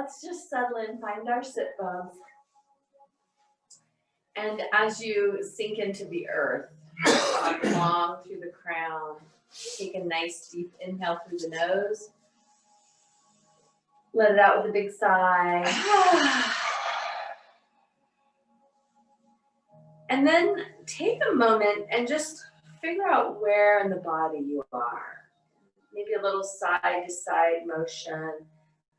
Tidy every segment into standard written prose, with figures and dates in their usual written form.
let's just settle in, find our sit bones. And as you sink into the earth, walk long through the crown, take a nice deep inhale through the nose. Let it out with a big sigh. And then take a moment and just figure out where in the body you are. Maybe a little side to side motion.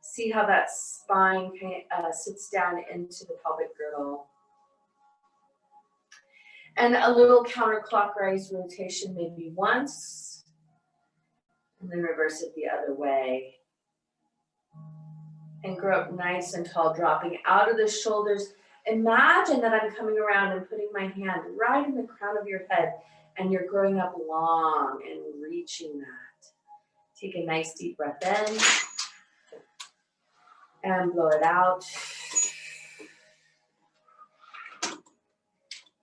See how that spine sits down into the pelvic girdle. And a little counterclockwise rotation, maybe once, and then reverse it the other way. And grow up nice and tall, dropping out of the shoulders. Imagine that I'm coming around and putting my hand right in the crown of your head, and you're growing up long and reaching that. Take a nice deep breath in, and blow it out.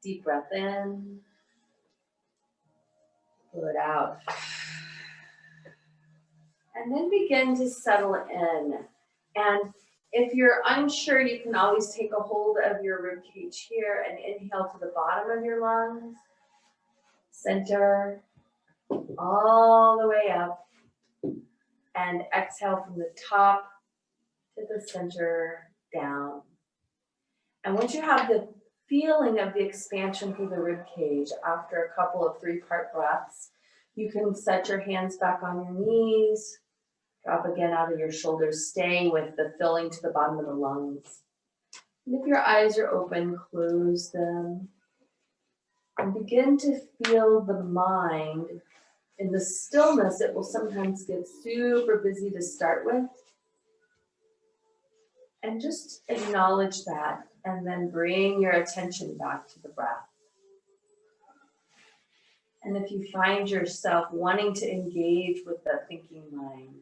Deep breath in, blow it out. And then begin to settle in. And if you're unsure, you can always take a hold of your rib cage here and inhale to the bottom of your lungs. Center, all the way up. And exhale from the top to the center, down. And once you have the feeling of the expansion through the rib cage after a couple of 3-part breaths, you can set your hands back on your knees, drop again out of your shoulders, staying with the filling to the bottom of the lungs. And if your eyes are open, close them. And begin to feel the mind. In the stillness, it will sometimes get super busy to start with. And just acknowledge that, and then bring your attention back to the breath. And if you find yourself wanting to engage with the thinking mind,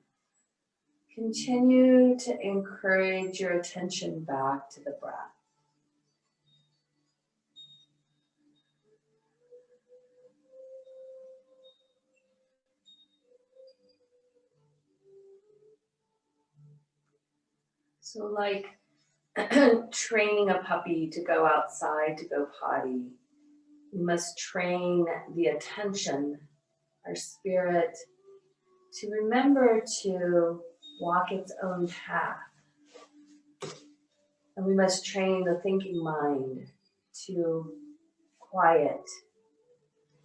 continue to encourage your attention back to the breath. So like training a puppy to go outside to go potty, we must train the attention, our spirit, to remember to walk its own path. And we must train the thinking mind to quiet.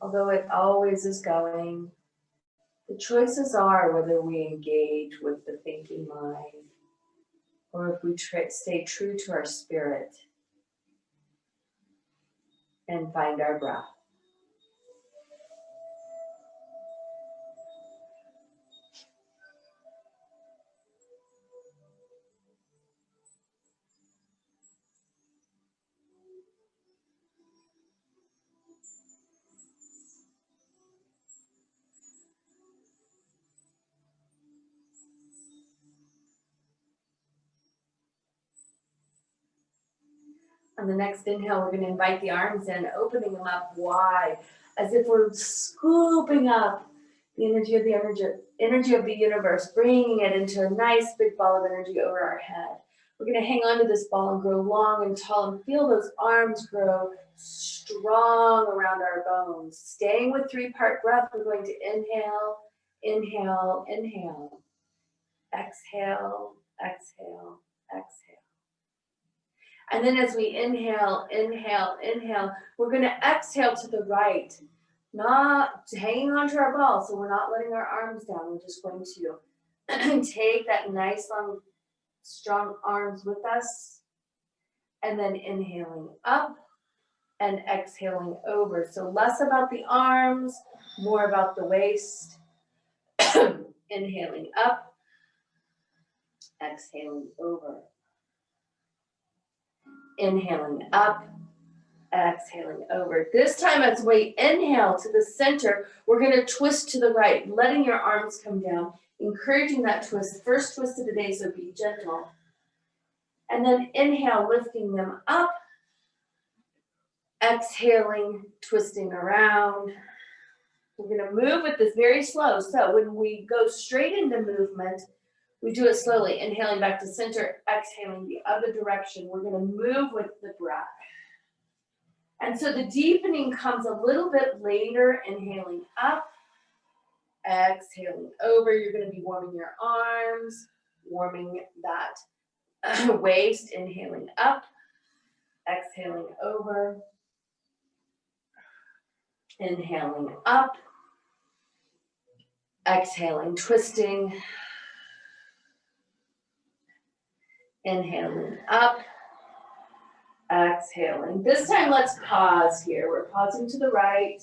Although it always is going, the choices are whether we engage with the thinking mind or if we stay true to our spirit and find our breath. On the next inhale, we're going to invite the arms in, opening them up wide, as if we're scooping up the energy of the universe, bringing it into a nice big ball of energy over our head. We're going to hang on to this ball and grow long and tall and feel those arms grow strong around our bones. Staying with 3-part breath, we're going to inhale, inhale, inhale. Exhale, exhale, exhale. And then as we inhale, inhale, inhale, we're going to exhale to the right, not hanging onto our ball, so we're not letting our arms down. We're just going to take that nice, long, strong arms with us, and then inhaling up and exhaling over. So less about the arms, more about the waist. Inhaling up, exhaling over. Inhaling up, exhaling over. This time as we inhale to the center, we're going to twist to the right, letting your arms come down, encouraging that twist. First twist of the day, so be gentle. And then inhale, lifting them up. Exhaling, twisting around. We're going to move with this very slow. So when we go straight into movement, We do it slowly, inhaling back to center, exhaling the other direction. We're gonna move with the breath. And so the deepening comes a little bit later, inhaling up, exhaling over. You're gonna be warming your arms, warming that waist, inhaling up, exhaling over, inhaling up, exhaling, twisting, inhaling up, exhaling. This time let's pause here. We're pausing to the right.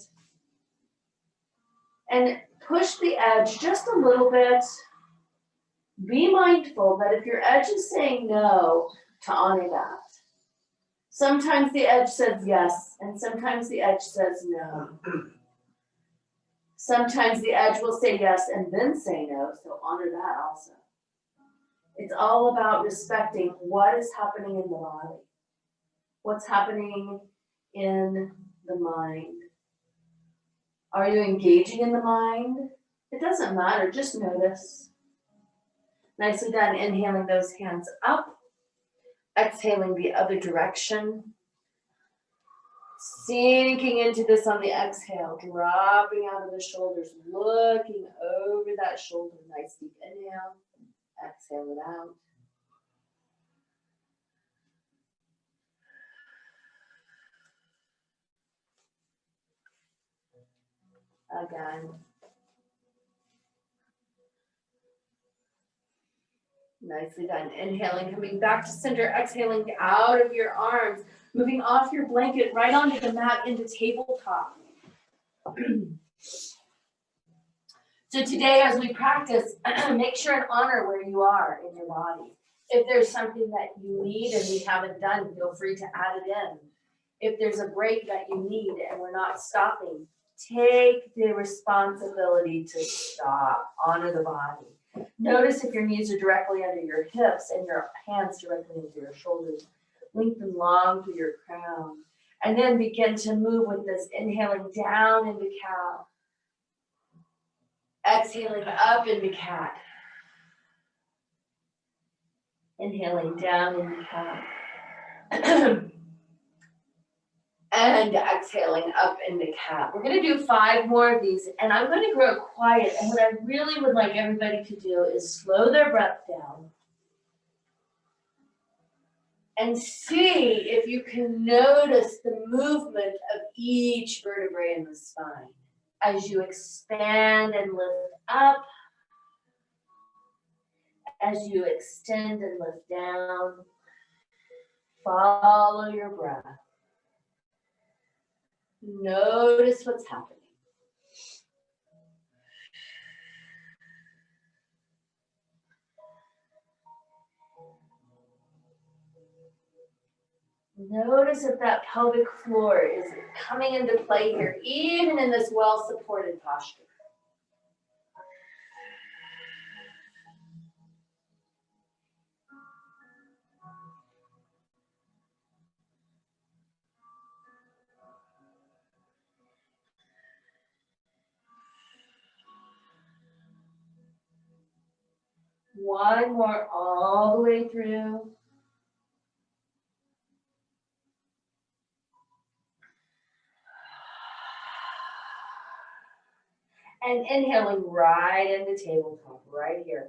And push the edge just a little bit. Be mindful that if your edge is saying no, to honor that. Sometimes the edge says yes, and sometimes the edge says no. Sometimes the edge will say yes and then say no, so honor that also. It's all about respecting what is happening in the body, what's happening in the mind. Are you engaging in the mind? It doesn't matter, just notice. Nicely done, inhaling those hands up, exhaling the other direction. Sinking into this on the exhale, dropping out of the shoulders, looking over that shoulder. Nice deep inhale, exhale it out. Again. Nicely done. Inhaling, coming back to center, exhaling out of your arms, moving off your blanket right onto the mat into tabletop. So today, as we practice, make sure and honor where you are in your body. If there's something that you need and we haven't done, feel free to add it in. If there's a break that you need and we're not stopping, take the responsibility to stop. Honor the body. Notice if your knees are directly under your hips and your hands directly into your shoulders. Lengthen long through your crown. And then begin to move with this, inhaling down into cow. Exhaling up into cat. Inhaling down into cat. And exhaling up into cat. We're going to do 5 more of these, and I'm going to grow quiet. And what I really would like everybody to do is slow their breath down and see if you can notice the movement of each vertebrae in the spine as you expand and lift up, as you extend and lift down. Follow your breath. Notice what's happening. Notice if that pelvic floor is coming into play here, even in this well-supported posture. One more all the way through. And inhaling right into tabletop, right here.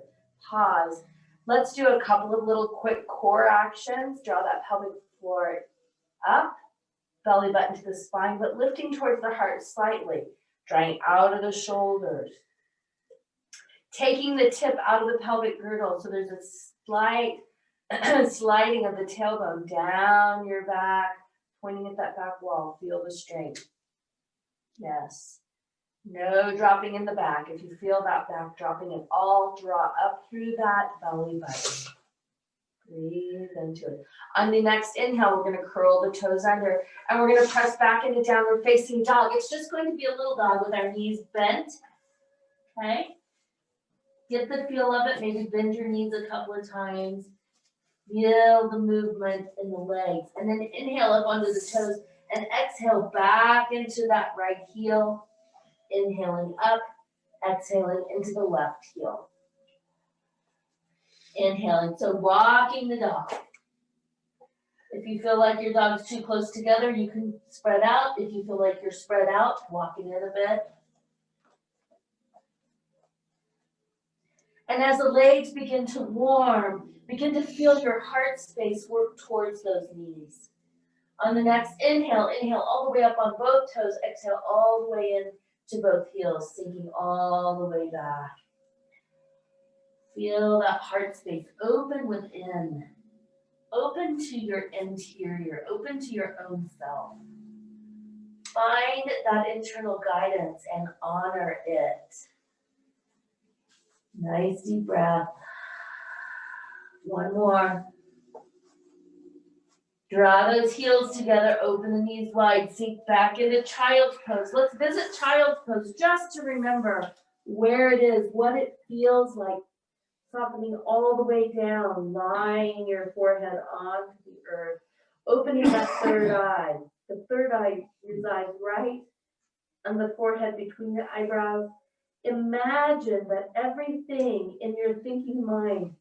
Pause. Let's do a couple of little quick core actions. Draw that pelvic floor up, belly button to the spine, but lifting towards the heart slightly, drawing out of the shoulders. Taking the tip out of the pelvic girdle so there's a slight sliding of the tailbone down your back, pointing at that back wall. Feel the strength. Yes. No dropping in the back. If you feel that back dropping at all, draw up through that belly button. Breathe into it. On the next inhale, we're going to curl the toes under, and we're going to press back into downward facing dog. It's just going to be a little dog with our knees bent. Okay? Get the feel of it. Maybe bend your knees a couple of times. Feel the movement in the legs. And then inhale up onto the toes and exhale back into that right heel. Inhaling up, exhaling into the left heel. Inhaling, so walking the dog. If you feel like your dog's too close together, you can spread out. If you feel like you're spread out, walking it a bit. And as the legs begin to warm, begin to feel your heart space work towards those knees. On the next inhale, inhale all the way up on both toes, exhale all the way in to both heels, sinking all the way back. Feel that heart space open within. Open to your interior, open to your own self. Find that internal guidance and honor it. Nice deep breath. One more. Draw those heels together, open the knees wide, sink back into child's pose. Let's visit child's pose just to remember where it is, what it feels like. Softening all the way down, lying your forehead onto the earth, opening that third eye. The third eye resides right on the forehead between the eyebrows. Imagine that everything in your thinking mind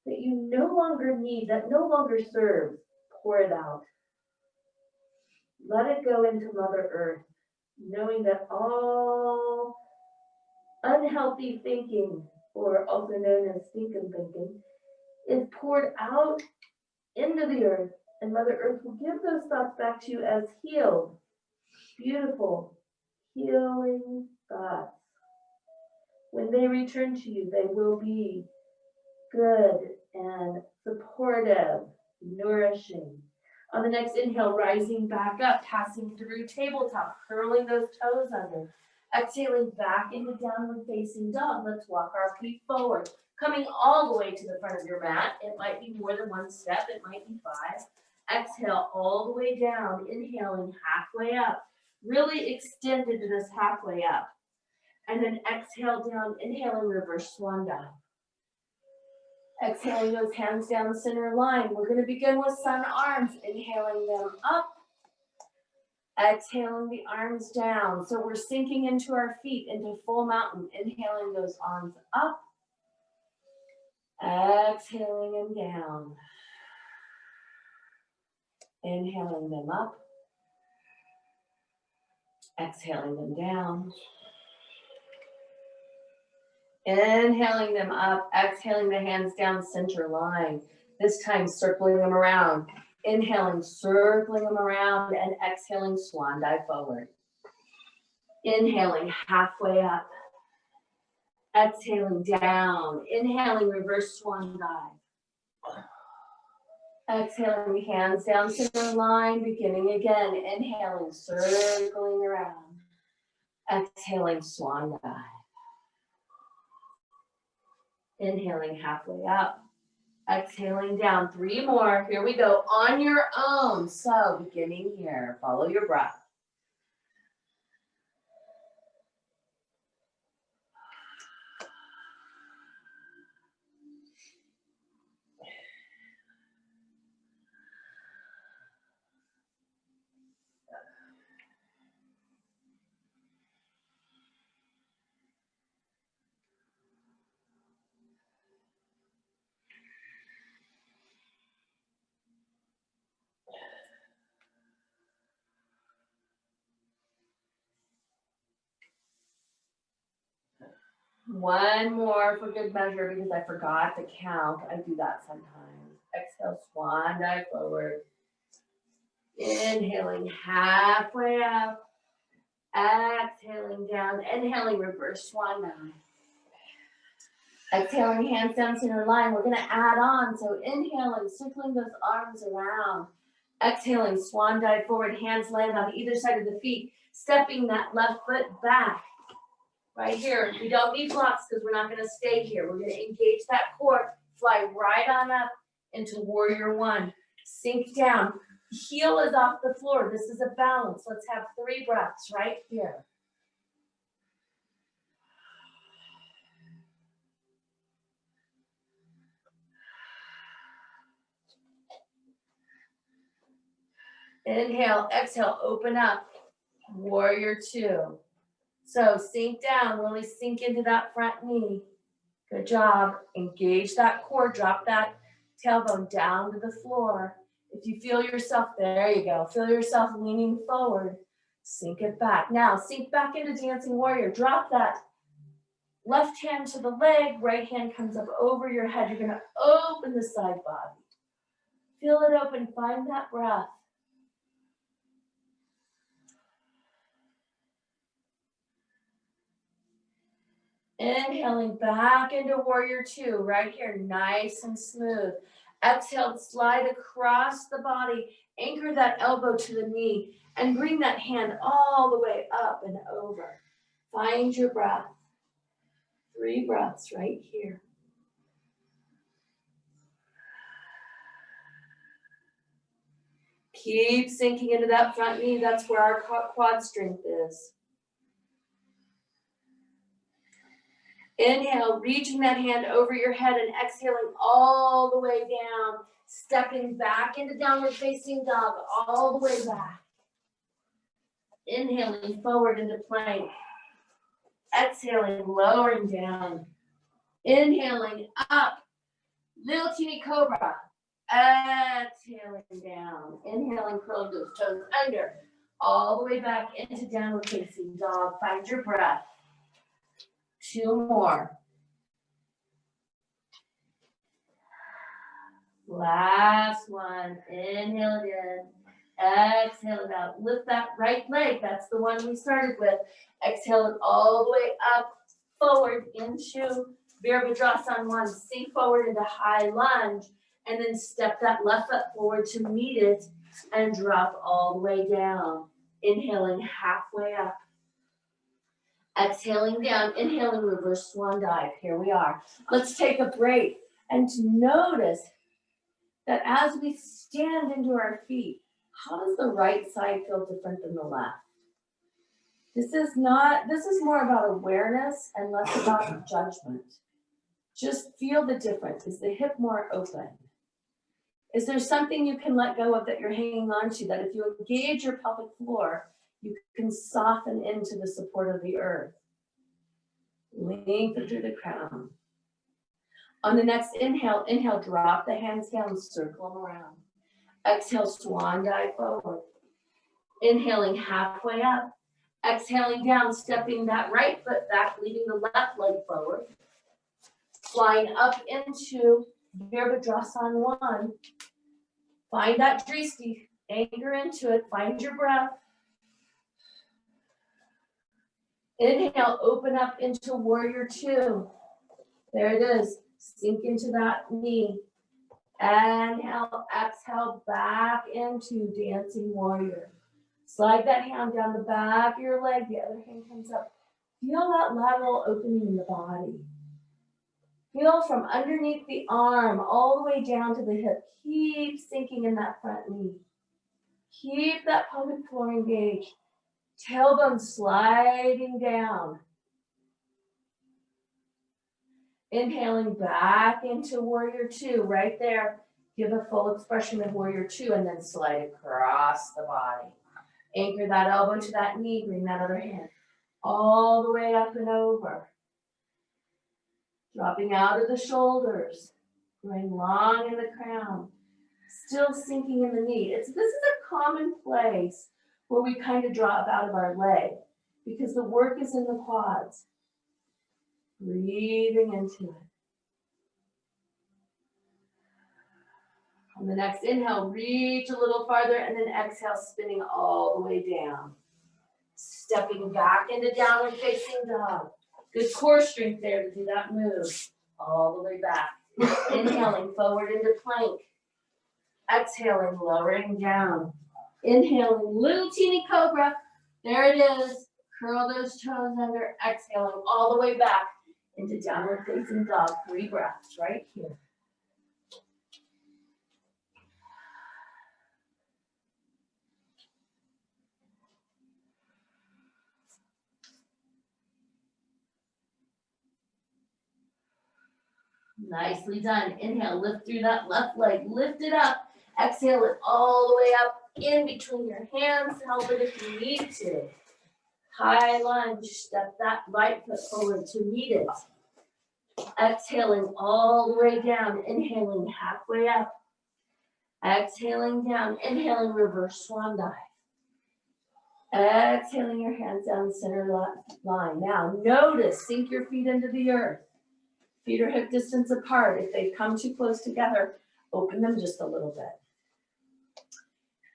that you no longer need, that no longer serves, pour it out. Let it go into Mother Earth, knowing that all unhealthy thinking, or also known as stinking thinking, is poured out into the earth, and Mother Earth will give those thoughts back to you as healed, beautiful, healing thoughts. When they return to you, they will be good and supportive, nourishing. On the next inhale, rising back up, passing through tabletop, curling those toes under. Exhaling back into downward facing dog. Let's walk our feet forward. Coming all the way to the front of your mat. It might be more than one step. It might be 5. Exhale all the way down. Inhaling halfway up. Really extend into this halfway up. And then exhale down. Inhaling reverse swan dive. Exhaling those hands down the center line. We're going to begin with sun arms. Inhaling them up. Exhaling the arms down. So we're sinking into our feet, into full mountain. Inhaling those arms up. Exhaling them down. Inhaling them up. Exhaling them down. Inhaling them up. Exhaling the hands down center line. This time circling them around. Inhaling, circling them around, and exhaling, swan dive forward. Inhaling, halfway up. Exhaling, down. Inhaling, reverse swan dive. Exhaling, hands down center line, beginning again. Inhaling, circling around. Exhaling, swan dive. Inhaling, halfway up. Exhaling down. 3 more. Here we go. On your own. So beginning here. Follow your breath. One more for good measure because I forgot to count. I do that sometimes. Exhale, swan dive forward. Inhaling halfway up. Exhaling down. Inhaling reverse swan dive. Exhaling hands down center line. We're going to add on. So inhaling, circling those arms around. Exhaling, swan dive forward. Hands land on either side of the feet. Stepping that left foot back. Right here. We don't need blocks because we're not going to stay here. We're going to engage that core. Fly right on up into warrior 1. Sink down. Heel is off the floor. This is a balance. Let's have 3 breaths right here. Inhale, exhale, open up. Warrior 2. So sink down, really sink into that front knee. Good job. Engage that core. Drop that tailbone down to the floor. If you feel yourself, there you go. Feel yourself leaning forward. Sink it back. Now, sink back into Dancing Warrior. Drop that left hand to the leg. Right hand comes up over your head. You're going to open the side body. Feel it open. Find that breath. Inhaling back into Warrior Two, right here, nice and smooth. Exhale, slide across the body, anchor that elbow to the knee, and bring that hand all the way up and over. Find your breath. 3 breaths right here. Keep sinking into that front knee. That's where our quad strength is. Inhale, reaching that hand over your head and exhaling all the way down, stepping back into downward facing dog, all the way back. Inhaling forward into plank. Exhaling, lowering down. Inhaling up, little teeny cobra. Exhaling down. Inhaling, curling those toes under, all the way back into downward facing dog. Find your breath. 2 more. Last one. Inhale it in. Exhale it out. Lift that right leg. That's the one we started with. Exhale it all the way up, forward into Virabhadrasana 1. Sink forward into high lunge. And then step that left foot forward to meet it and drop all the way down. Inhaling halfway up. Exhaling down, inhaling reverse swan dive. Here we are. Let's take a break and to notice that as we stand into our feet, how does the right side feel different than the left? This is more about awareness and less about judgment. Just feel the difference. Is the hip more open? Is there something you can let go of that you're hanging on to, that if you engage your pelvic floor, you can soften into the support of the earth? Lengthen through the crown. On the next inhale, drop the hands down, circle them around. Exhale, swan dive forward. Inhaling halfway up. Exhaling down, stepping that right foot back, leading the left leg forward. Flying up into Virabhadrasana 1. Find that dristi, anchor into it, find your breath. Inhale, open up into Warrior 2. There it is. Sink into that knee. Inhale, exhale, back into Dancing Warrior. Slide that hand down the back of your leg. The other hand comes up. Feel that lateral opening in the body. Feel from underneath the arm all the way down to the hip. Keep sinking in that front knee. Keep that pelvic floor engaged. Tailbone sliding down. Inhaling back into Warrior 2, right there. Give a full expression of Warrior 2 and then slide across the body. Anchor that elbow to that knee, bring that other hand all the way up and over. Dropping out of the shoulders, going long in the crown. Still sinking in the knee. This is a common place where we kind of drop out of our leg because the work is in the quads. Breathing into it. On the next inhale, reach a little farther and then exhale, spinning all the way down. Stepping back into downward facing dog. Good core strength there to do that move. All the way back. Inhaling forward into plank. Exhaling, lowering down. Inhaling, little teeny cobra. There it is. Curl those toes under. Exhaling all the way back into downward facing dog. 3 breaths right here. Nicely done. Inhale, lift through that left leg. Lift it up. Exhale it all the way up in between your hands. Help it if you need to. High lunge. Step that right foot forward to meet it. Exhaling all the way down, inhaling halfway up. Exhaling down, inhaling reverse swan dive. Exhaling your hands down the center line. Now notice, sink your feet into the earth. Feet are hip distance apart. If they come too close together, open them just a little bit.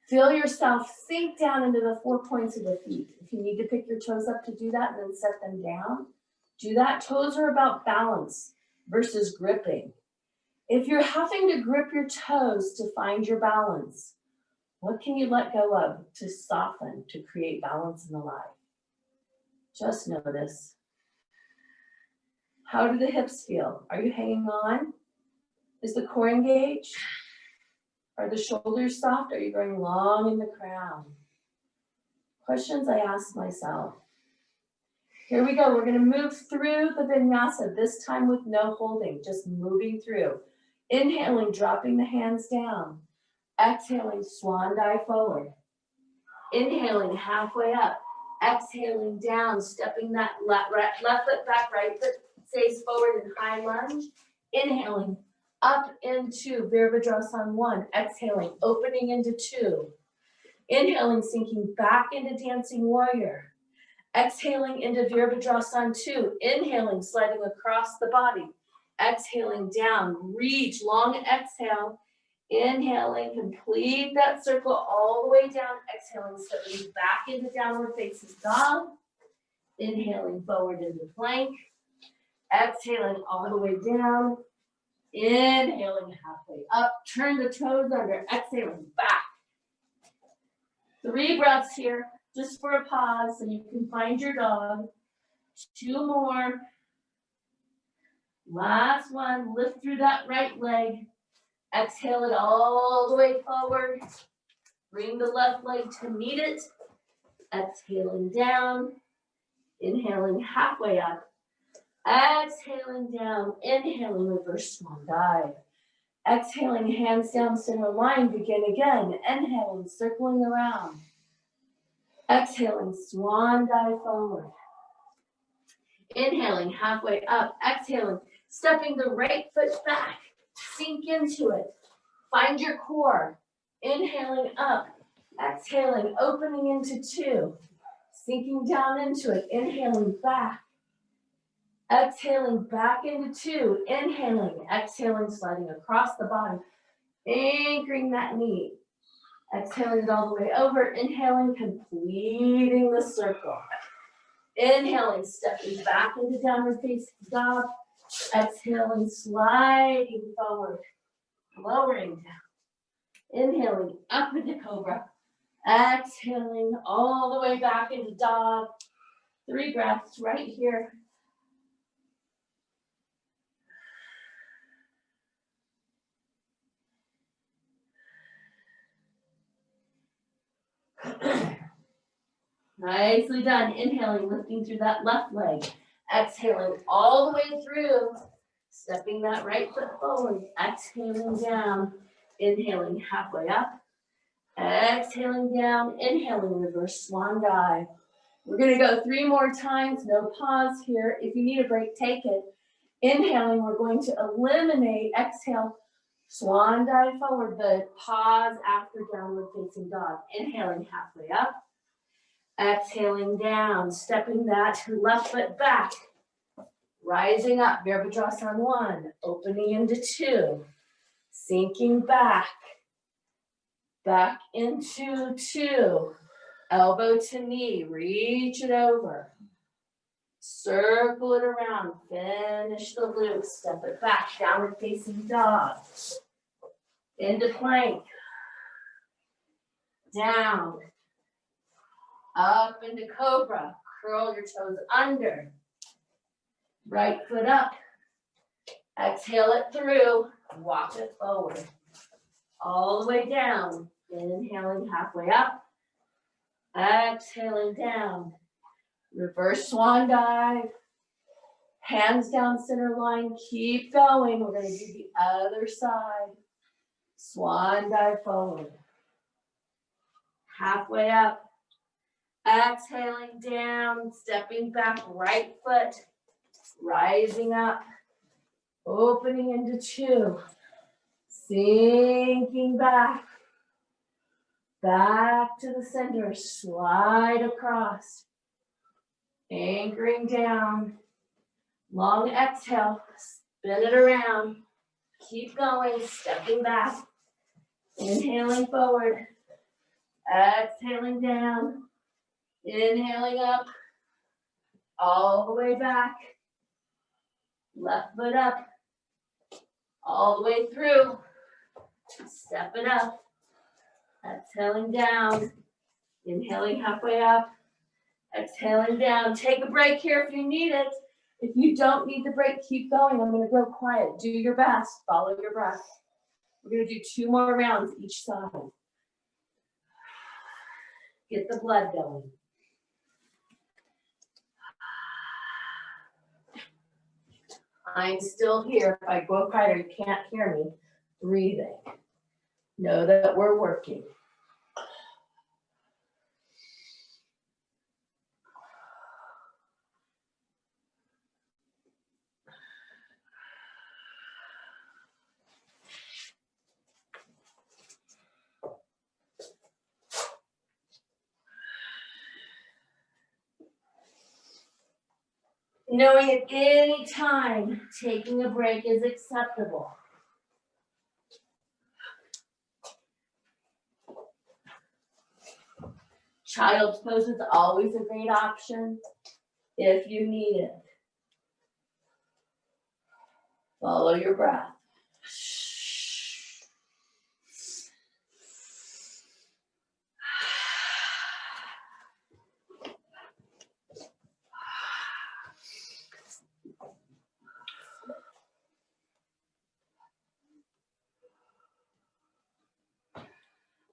Feel yourself sink down into the 4 points of the feet. If you need to pick your toes up to do that and then set them down, do that. Toes are about balance versus gripping. If you're having to grip your toes to find your balance, what can you let go of to soften, to create balance in the life? Just notice. How do the hips feel? Are you hanging on? Is the core engaged? Are the shoulders soft? Are you going long in the crown? Questions I ask myself. Here we go. We're going to move through the vinyasa, this time with no holding, just moving through. Inhaling, dropping the hands down. Exhaling, swan dive forward. Inhaling, halfway up. Exhaling down, stepping that left foot back, right foot stays forward in high lunge. Inhaling, up into Virabhadrasana 1. Exhaling, opening into 2. Inhaling, sinking back into Dancing Warrior. Exhaling into Virabhadrasana 2. Inhaling, sliding across the body. Exhaling down, reach, long exhale. Inhaling, complete that circle all the way down. Exhaling, stepping back into downward facing dog. Inhaling forward into plank. Exhaling all the way down. Inhaling halfway up. Turn the toes under. Exhaling back. 3 breaths here, just for a pause so you can find your dog. 2 more. Last one. Lift through that right leg. Exhale it all the way forward. Bring the left leg to meet it. Exhaling down. Inhaling halfway up. Exhaling down. Inhaling reverse swan dive. Exhaling hands down center line. Begin again. Inhaling, circling around. Exhaling, swan dive forward. Inhaling halfway up. Exhaling, stepping the right foot back. Sink into it. Find your core. Inhaling up. Exhaling, opening into 2. Sinking down into it. Inhaling back. Exhaling back into 2. Inhaling. Exhaling, sliding across the body. Anchoring that knee. Exhaling it all the way over. Inhaling, completing the circle. Inhaling, stepping back into downward facing dog. Exhaling, sliding forward, lowering down. Inhaling, up into cobra. Exhaling, all the way back into dog. 3 breaths right here. Nicely done. Inhaling, lifting through that left leg. Exhaling all the way through. Stepping that right foot forward. Exhaling down. Inhaling halfway up. Exhaling down. Inhaling reverse swan dive. We're going to go 3 more times. No pause here. If you need a break, take it. Inhaling, we're going to eliminate. Exhale. Swan dive forward. The pause after downward facing dog. Inhaling halfway up. Exhaling down, stepping that left foot back, rising up, Virabhadrasana 1, opening into 2, sinking back into 2, elbow to knee, reach it over, circle it around, finish the loop, step it back, downward facing dog, into plank, down, up into cobra, curl your toes under, right foot up, exhale it through, walk it forward, all the way down, inhaling halfway up, exhaling down, reverse swan dive, hands down center line, keep going, we're going to do the other side, swan dive forward, halfway up, exhaling down, stepping back, right foot, rising up, Opening into 2. Sinking back. Back to the center. Slide across. Anchoring down. Long exhale. Spin it around. Keep going. Stepping back. Inhaling forward. Exhaling down. Inhaling up. All the way back. Left foot up. All the way through. Step it up. Exhaling down. Inhaling halfway up. Exhaling down. Take a break here if you need it. If you don't need the break, keep going. I'm going to go quiet. Do your best. Follow your breath. We're going to do 2 more rounds each side. Get the blood going. I'm still here. If I go quieter, you can't hear me. Breathing. Know that we're working. Knowing at any time taking a break is acceptable. Child's pose is always a great option if you need it. Follow your breath.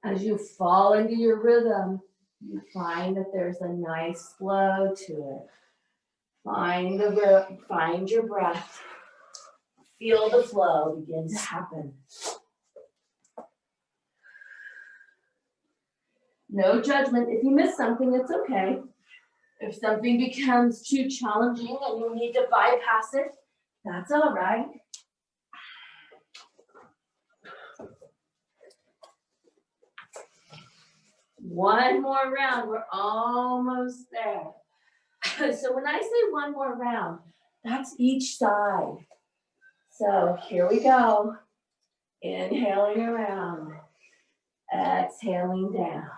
As you fall into your rhythm, you find that there's a nice flow to it. Find your breath. Feel the flow begin to happen. No judgment. If you miss something, it's okay. If something becomes too challenging and you need to bypass it, that's all right. One more round, we're almost there. So when I say one more round, that's each side. So here we go. Inhaling around, exhaling down.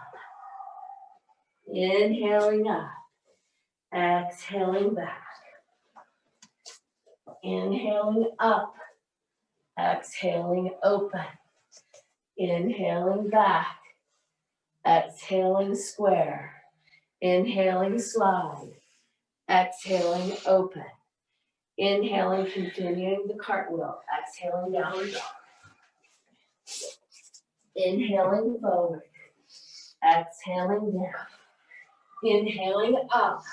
Inhaling up, exhaling back. Inhaling up, exhaling open. Inhaling back. Exhaling square, inhaling slide, exhaling open, inhaling continuing the cartwheel, exhaling downward dog, inhaling forward, exhaling down, inhaling up,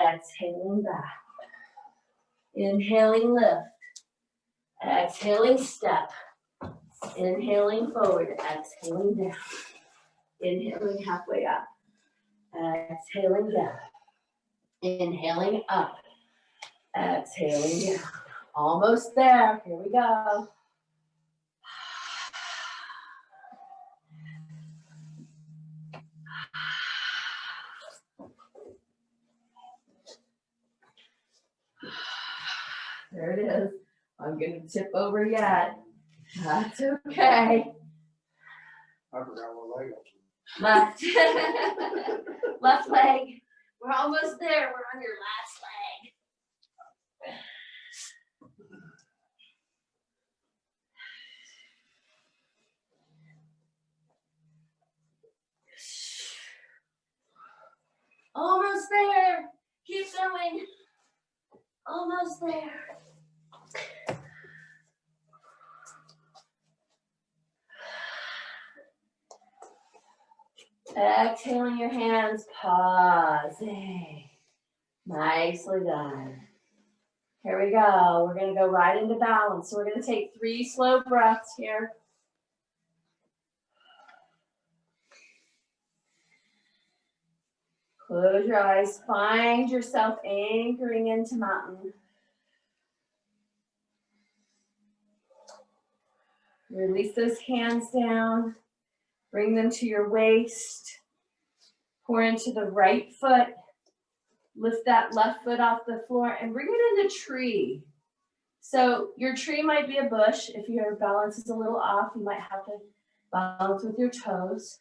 exhaling back, inhaling lift, exhaling step, inhaling forward, exhaling down. Inhaling halfway up, exhaling down, inhaling up, exhaling down. Almost there, here we go. There it is. I'm gonna tip over yet. That's okay. I forgot what leg I was. Left. Left leg. We're almost there. We're on your last leg. Almost there. Keep going. Almost there. Exhaling your hands, pausing. Nicely done. Here we go. We're going to go right into balance. So we're going to take 3 slow breaths here. Close your eyes. Find yourself anchoring into mountain. Release those hands down. Bring them to your waist. Pour into the right foot. Lift that left foot off the floor and bring it into tree. So your tree might be a bush. If your balance is a little off, you might have to balance with your toes.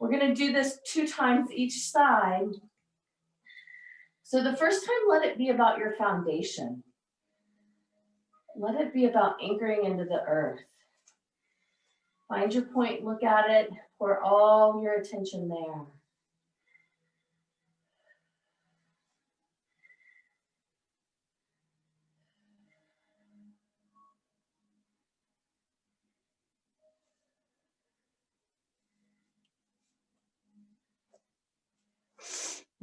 We're going to do this 2 times each side. So the first time, let it be about your foundation. Let it be about anchoring into the earth. Find your point, look at it, pour all your attention there.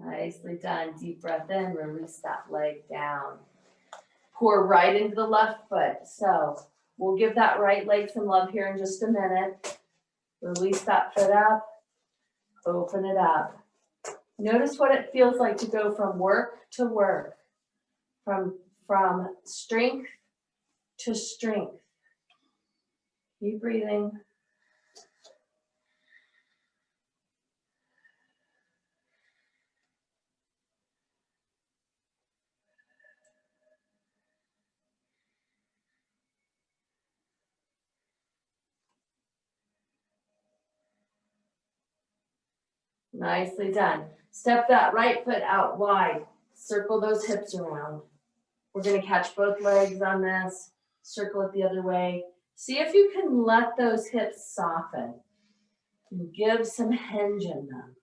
Nicely done. Deep breath in, release that leg down. Pour right into the left foot. So we'll give that right leg some love here in just a minute. Release that foot up, open it up. Notice what it feels like to go from work to work, from strength to strength. Keep breathing. Nicely done. Step that right foot out wide. Circle those hips around. We're going to catch both legs on this. Circle it the other way. See if you can let those hips soften. And give some hinge in them.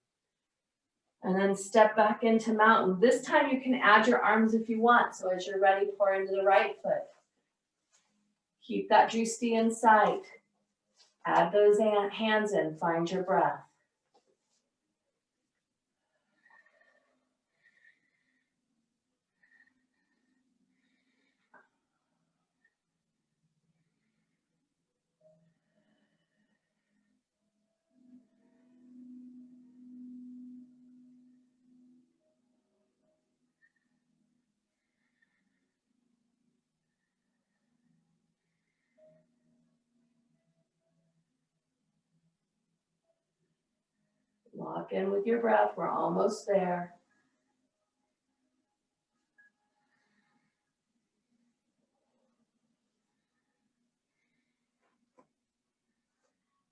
And then step back into mountain. This time you can add your arms if you want. So as you're ready, pour into the right foot. Keep that drishti in sight. Add those hands in. Find your breath. Lock in with your breath. We're almost there.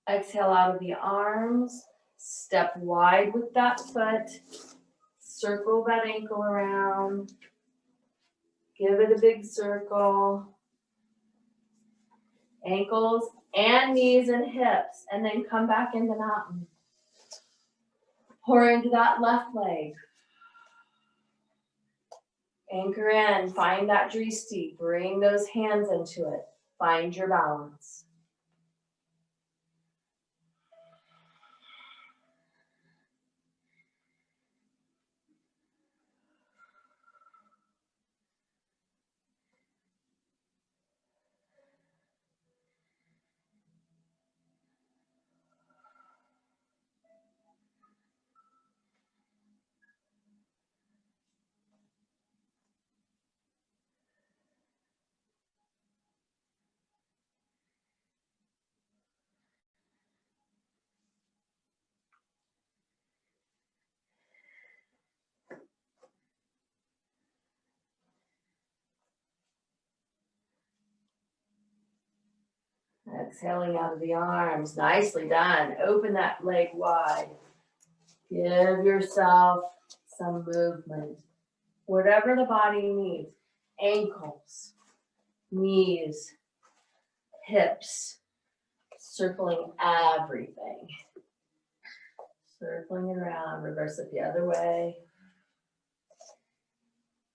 Exhale out of the arms. Step wide with that foot. Circle that ankle around. Give it a big circle. Ankles and knees and hips. And then come back into mountain. Pour into that left leg. Anchor in. Find that drishti. Bring those hands into it. Find your balance. Exhaling out of the arms. Nicely done. Open that leg wide. Give yourself some movement. Whatever the body needs. Ankles, knees, hips. Circling everything. Circling it around. Reverse it the other way.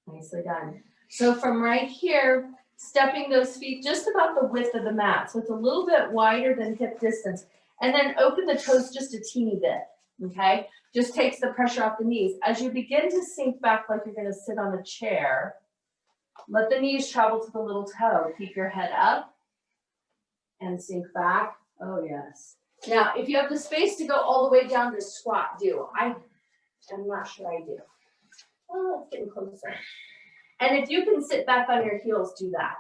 Nicely done. So from right here, stepping those feet just about the width of the mat. So it's a little bit wider than hip distance. And then open the toes just a teeny bit, okay? Just takes the pressure off the knees. As you begin to sink back like you're gonna sit on a chair, let the knees travel to the little toe. Keep your head up and sink back. Oh, yes. Now, if you have the space to go all the way down to squat, do. I'm not sure I do. Well, it's getting closer. And if you can sit back on your heels, do that.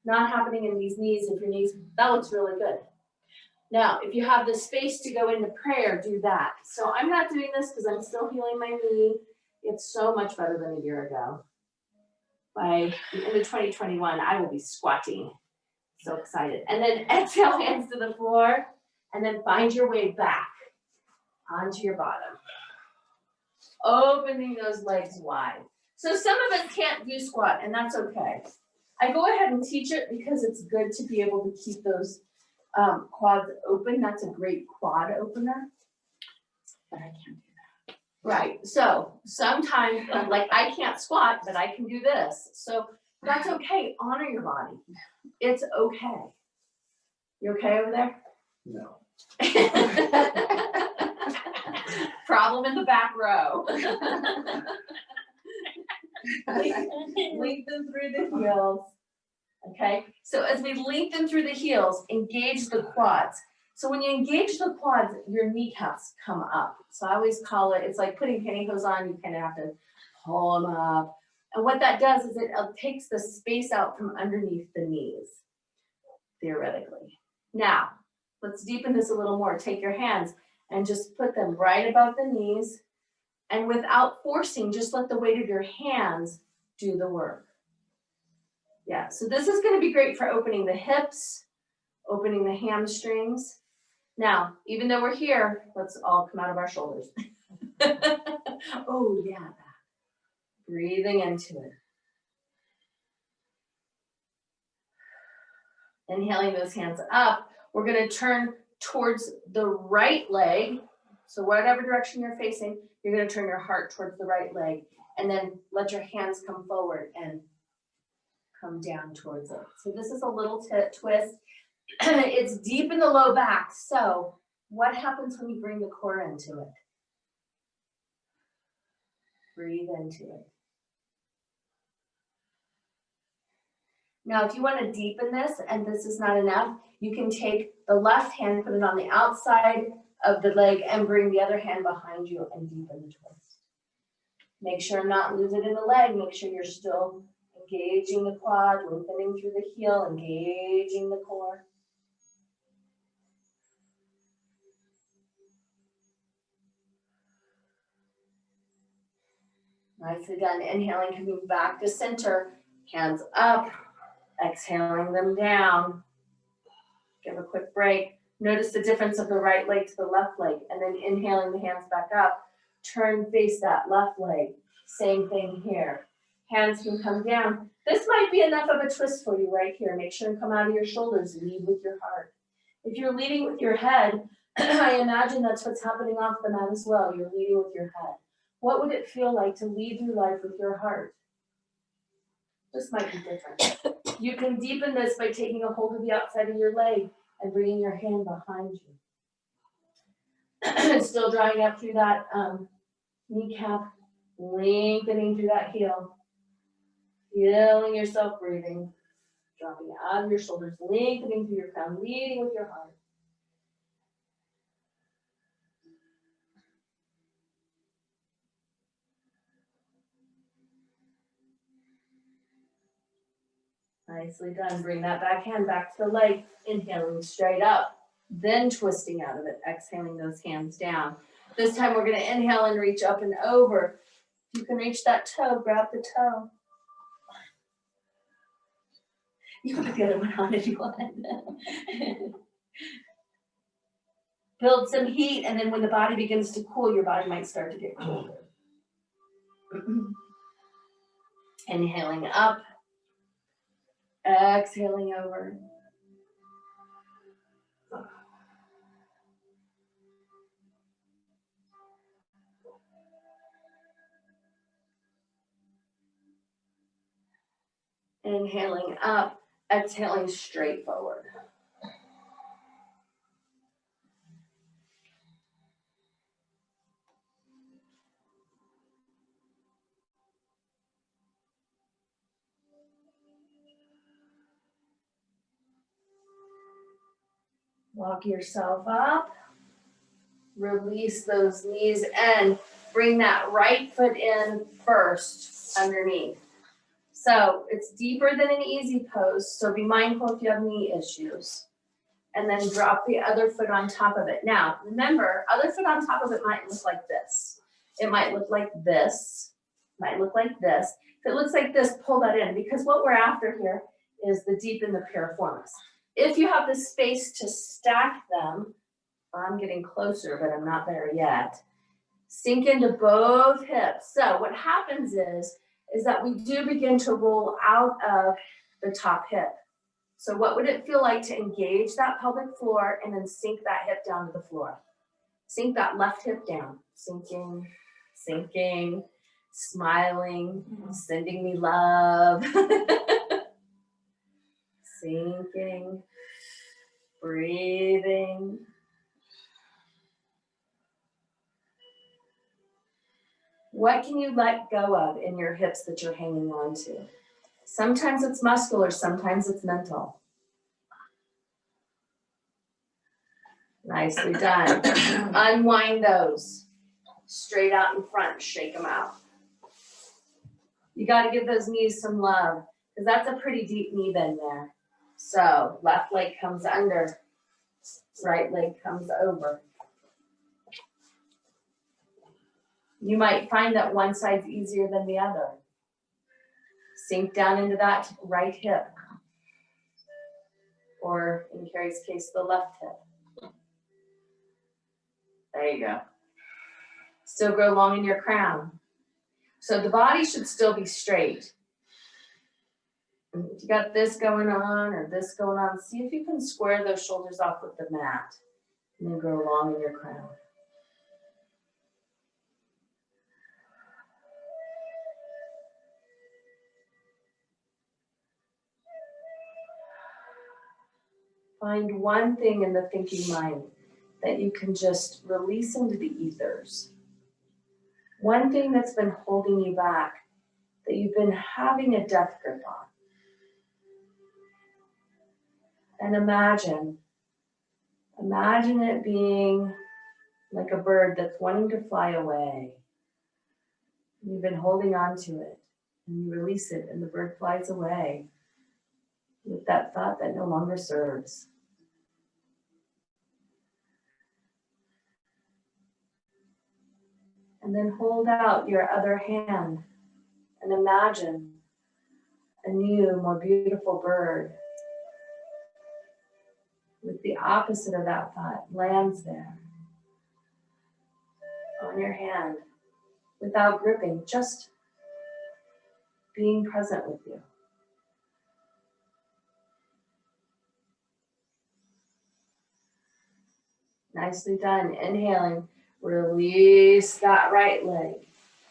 not happening in these knees. If your knees, that looks really good. Now, if you have the space to go into prayer, do that. So I'm not doing this because I'm still healing my knee. It's so much better than a year ago. By the end of 2021, I will be squatting. So excited. And then exhale, hands to the floor, and then find your way back onto your bottom. Opening those legs wide. So some of us can't do squat, and that's okay. I go ahead and teach it because it's good to be able to keep those quads open. That's a great quad opener. But I can't do that. Right. So sometimes, like I can't squat, but I can do this. So that's okay. Honor your body. It's okay. You okay over there? No. Problem in the back row. Lengthen through the heels. Okay, so as we lengthen through the heels, engage the quads. So when you engage the quads, your kneecaps come up. So I always call it, it's like putting pantyhose on, you kind of have to pull them up. And what that does is it takes the space out from underneath the knees, theoretically. Now, let's deepen this a little more. Take your hands and just put them right above the knees. And without forcing, just let the weight of your hands do the work. Yeah, so this is going to be great for opening the hips, opening the hamstrings. Now, even though we're here, let's all come out of our shoulders. Oh, yeah. Breathing into it. Inhaling those hands up. We're going to turn towards the right leg. So whatever direction you're facing, you're going to turn your heart towards the right leg. And then let your hands come forward and come down towards it. So this is a little twist. It's deep in the low back. So what happens when you bring the core into it? Breathe into it. Now, if you want to deepen this and this is not enough, you can take the left hand, put it on the outside of the leg and bring the other hand behind you and deepen the twist. Make sure not lose it in the leg. Make sure you're still engaging the quad, lengthening through the heel, engaging the core. Nicely done. Inhaling, coming back to center, hands up, exhaling them down. Give a quick break. Notice the difference of the right leg to the left leg, and then inhaling the hands back up. Turn, face that left leg. Same thing here. Hands can come down. This might be enough of a twist for you right here. Make sure and come out of your shoulders. Lead with your heart. If you're leading with your head, I imagine that's what's happening off the mat as well. You're leading with your head. What would it feel like to lead through life with your heart? This might be different. You can deepen this by taking a hold of the outside of your leg and bringing your hand behind you. Still drawing up through that kneecap, lengthening through that heel. Feeling yourself breathing, dropping out of your shoulders, lengthening through your crown, leading with your heart. Nicely done. Bring that back hand back to the leg, inhaling straight up, then twisting out of it, exhaling those hands down. This time we're going to inhale and reach up and over. If you can reach that toe, grab the toe. You can put the other one on if you want. Build some heat, and then when the body begins to cool, your body might start to get colder. Inhaling up, exhaling over. Inhaling up, exhaling straight forward. Walk yourself up. Release those knees and bring that right foot in first underneath. So it's deeper than an easy pose, so be mindful if you have knee issues. And then drop the other foot on top of it. Now, remember, other foot on top of it might look like this. It might look like this, might look like this. If it looks like this, pull that in, because what we're after here is the deep in the piriformis. If you have the space to stack them, I'm getting closer, but I'm not there yet. Sink into both hips. So what happens is that we do begin to roll out of the top hip. So what would it feel like to engage that pelvic floor and then sink that hip down to the floor? Sink that left hip down. Sinking, sinking, smiling, sending me love. Sinking, breathing. What can you let go of in your hips that you're hanging on to? Sometimes it's muscular, sometimes it's mental. Nicely done. Unwind those. Straight out in front, shake them out. You got to give those knees some love, because that's a pretty deep knee bend there. So left leg comes under, right leg comes over. You might find that one side's easier than the other. Sink down into that right hip, or in Carrie's case, the left hip. There you go. Still grow long in your crown. So the body should still be straight. If you got this going on or this going on, see if you can square those shoulders off with the mat and then grow long in your crown. Find one thing in the thinking mind that you can just release into the ethers. One thing that's been holding you back, that you've been having a death grip on. And imagine it being like a bird that's wanting to fly away. You've been holding on to it, and you release it, and the bird flies away with that thought that no longer serves. And then hold out your other hand and imagine a new, more beautiful bird with the opposite of that thought lands there on your hand without gripping, just being present with you. Nicely done. Inhaling, release that right leg.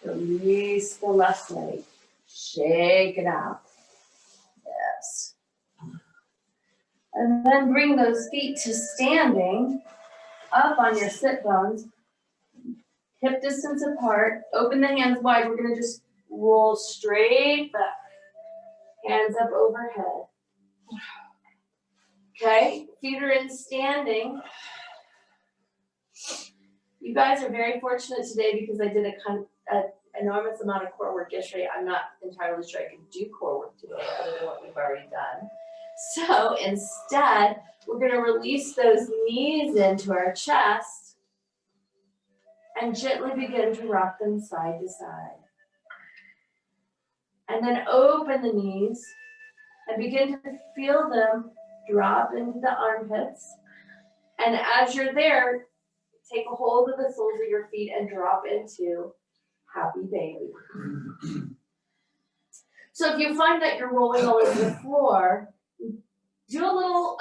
Release the left leg. Shake it out. Yes. And then bring those feet to standing up on your sit bones. Hip distance apart. Open the hands wide. We're going to just roll straight back. Hands up overhead. Okay, feet are in standing. You guys are very fortunate today because I did an enormous amount of core work yesterday. I'm not entirely sure I can do core work today other than what we've already done. So instead, we're going to release those knees into our chest and gently begin to rock them side to side. And then open the knees and begin to feel them drop into the armpits. And as you're there, take a hold of the soles of your feet and drop into happy baby. So if you find that you're rolling all over the floor, do a little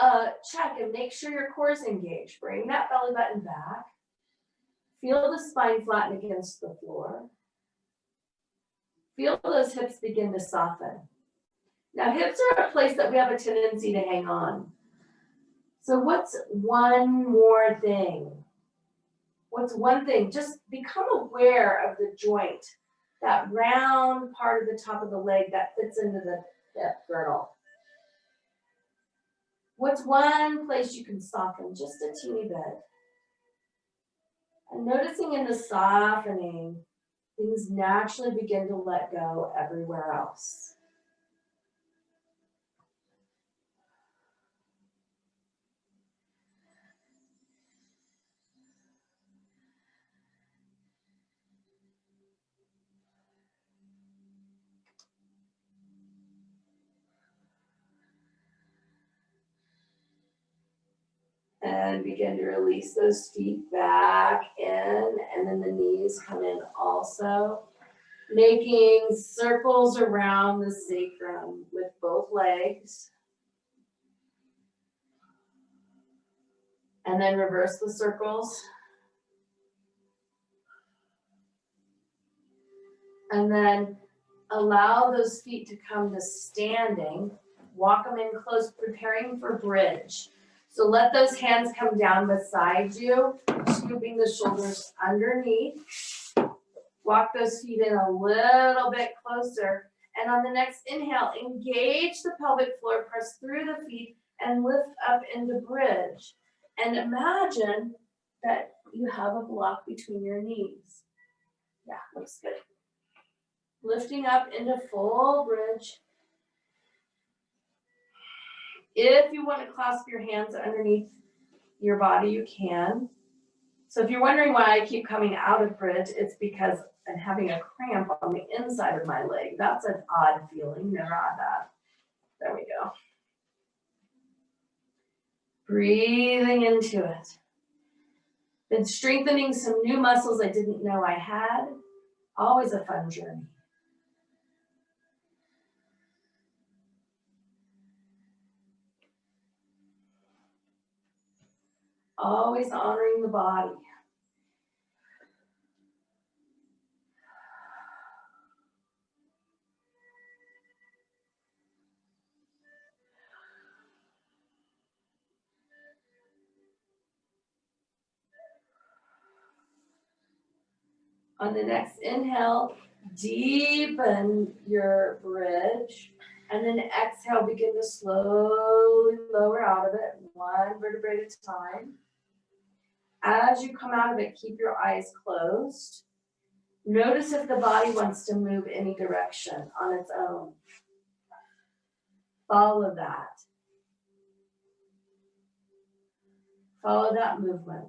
check and make sure your core is engaged. Bring that belly button back. Feel the spine flatten against the floor. Feel those hips begin to soften. Now, hips are a place that we have a tendency to hang on. So what's one more thing? What's one thing? Just become aware of the joint, that round part of the top of the leg that fits into the hip girdle. What's one place you can soften just a teeny bit? And noticing in the softening, things naturally begin to let go everywhere else. And begin to release those feet back in, and then the knees come in also. Making circles around the sacrum with both legs. And then reverse the circles. And then allow those feet to come to standing. Walk them in close, preparing for bridge. So let those hands come down beside you, scooping the shoulders underneath. Walk those feet in a little bit closer. And on the next inhale, engage the pelvic floor, press through the feet, and lift up into bridge. And imagine that you have a block between your knees. Yeah, looks good. Lifting up into full bridge. If you want to clasp your hands underneath your body, you can. So if you're wondering why I keep coming out of bridge, it's because I'm having a cramp on the inside of my leg. That's an odd feeling. Never had that. There we go. Breathing into it. Been strengthening some new muscles I didn't know I had. Always a fun journey. Always honoring the body. On the next inhale, deepen your bridge. And then exhale, begin to slowly lower out of it, one vertebrae at a time. As you come out of it, keep your eyes closed. Notice if the body wants to move any direction on its own. Follow that. Follow that movement.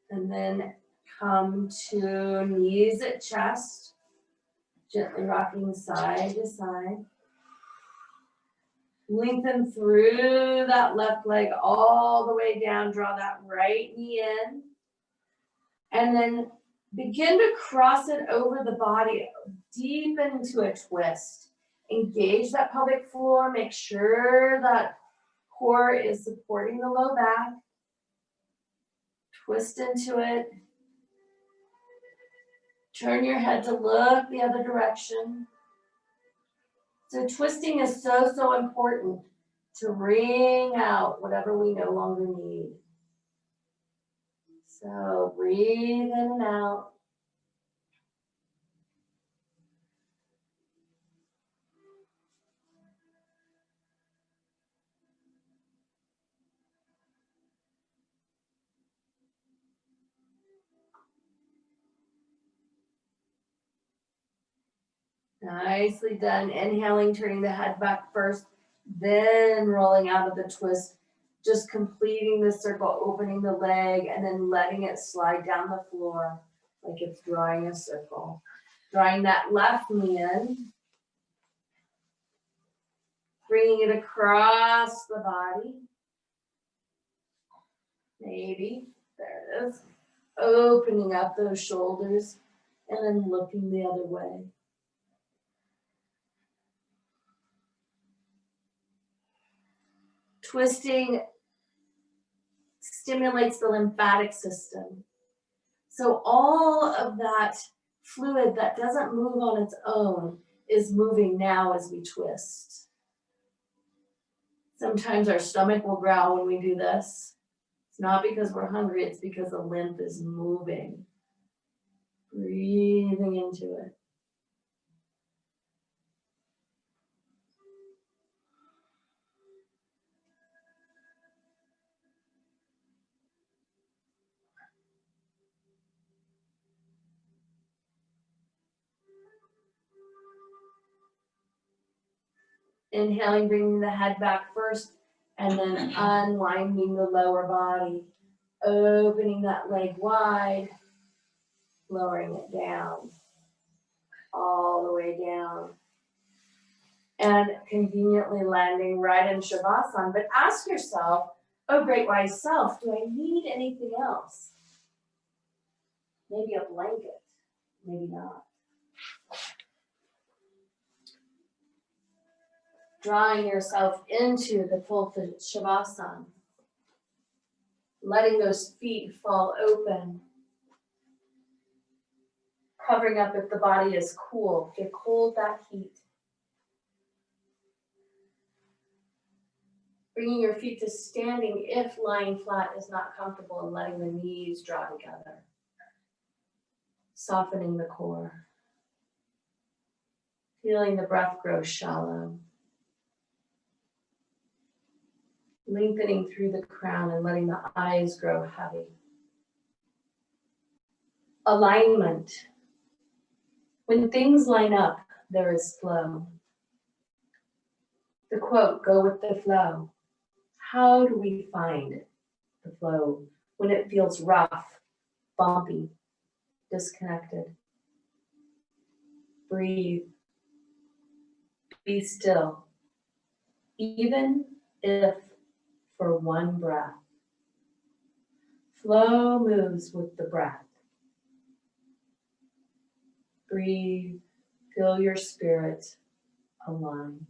And then come to knees at chest, gently rocking side to side. Lengthen through that left leg all the way down, draw that right knee in. And then begin to cross it over the body, deep into a twist. Engage that pelvic floor, make sure that core is supporting the low back. Twist into it. Turn your head to look the other direction. So twisting is so important to wring out whatever we no longer need. So breathe in and out. Nicely done. Inhaling, turning the head back first, then rolling out of the twist. Just completing the circle, opening the leg, and then letting it slide down the floor like it's drawing a circle. Drawing that left knee in. Bringing it across the body. Maybe. There it is. Opening up those shoulders and then looking the other way. Twisting stimulates the lymphatic system. So all of that fluid that doesn't move on its own is moving now as we twist. Sometimes our stomach will growl when we do this. It's not because we're hungry, it's because the lymph is moving. Breathing into it. Inhaling, bringing the head back first, and then unwinding the lower body. Opening that leg wide, lowering it down, all the way down. And conveniently landing right in Shavasana. But ask yourself, oh great wise self, do I need anything else? Maybe a blanket, maybe not. Drawing yourself into the full Shavasana. Letting those feet fall open. Covering up if the body is cool. Get cold that heat. Bringing your feet to standing if lying flat is not comfortable, and letting the knees draw together. Softening the core. Feeling the breath grow shallow. Lengthening through the crown and letting the eyes grow heavy. Alignment. When things line up, there is flow. The quote, go with the flow. How do we find the flow when it feels rough, bumpy, disconnected? Breathe. Be still. Even if for one breath. Flow moves with the breath. Breathe. Feel your spirit align.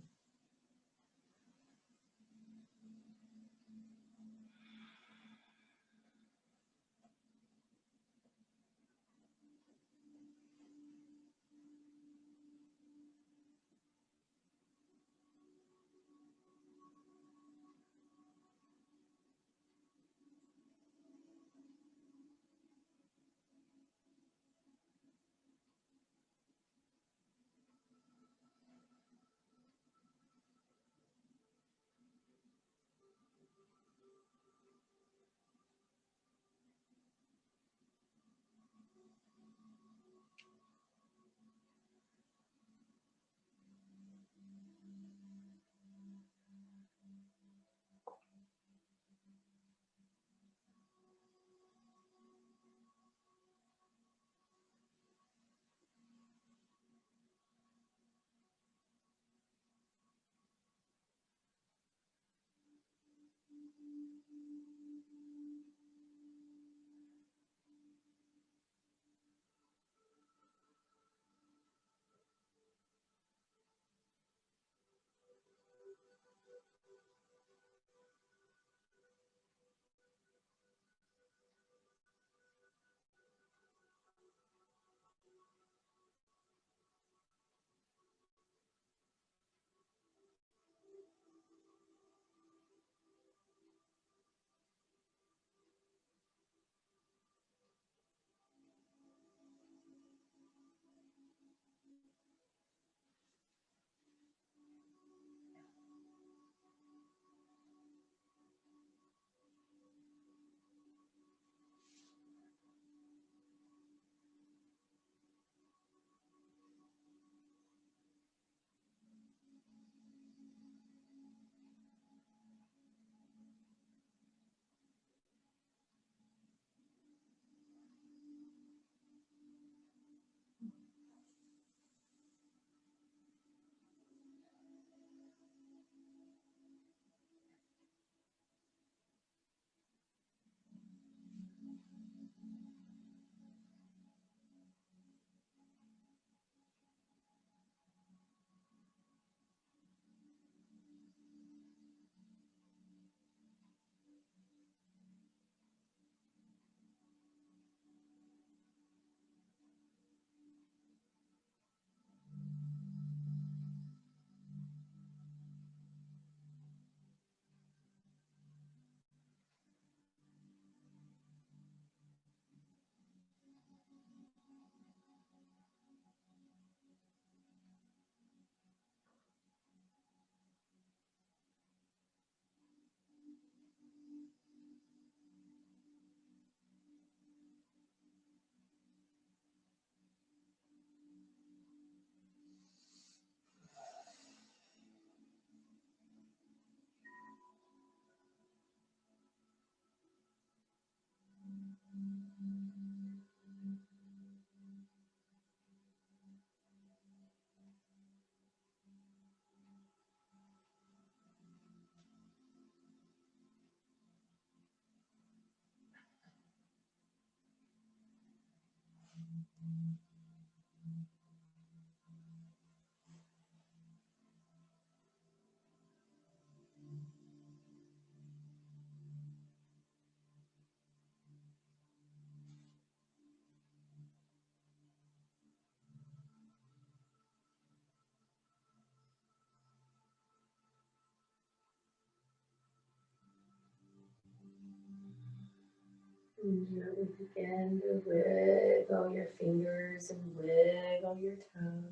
And gently begin to wiggle your fingers and wiggle your toes.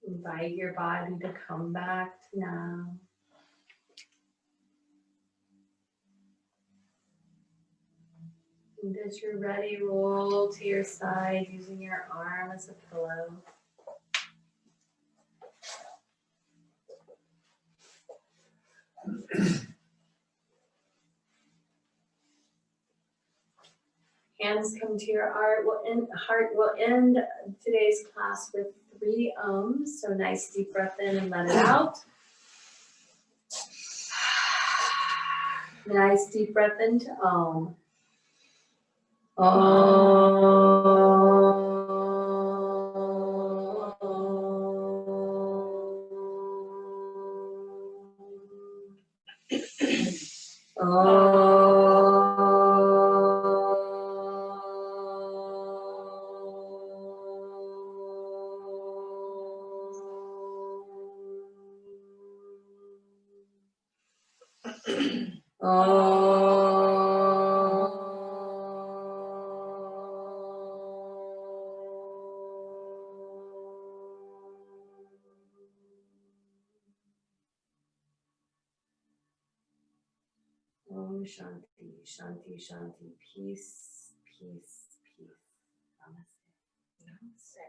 Invite your body to come back to now. And as you're ready, roll to your side using your arm as a pillow. Hands come to your heart. We'll end today's class with 3 ums. So nice deep breath in and let it out. Nice deep breath into Om. Om Shanti, Shanti, Shanti, peace, peace, peace. Namaste. Namaste.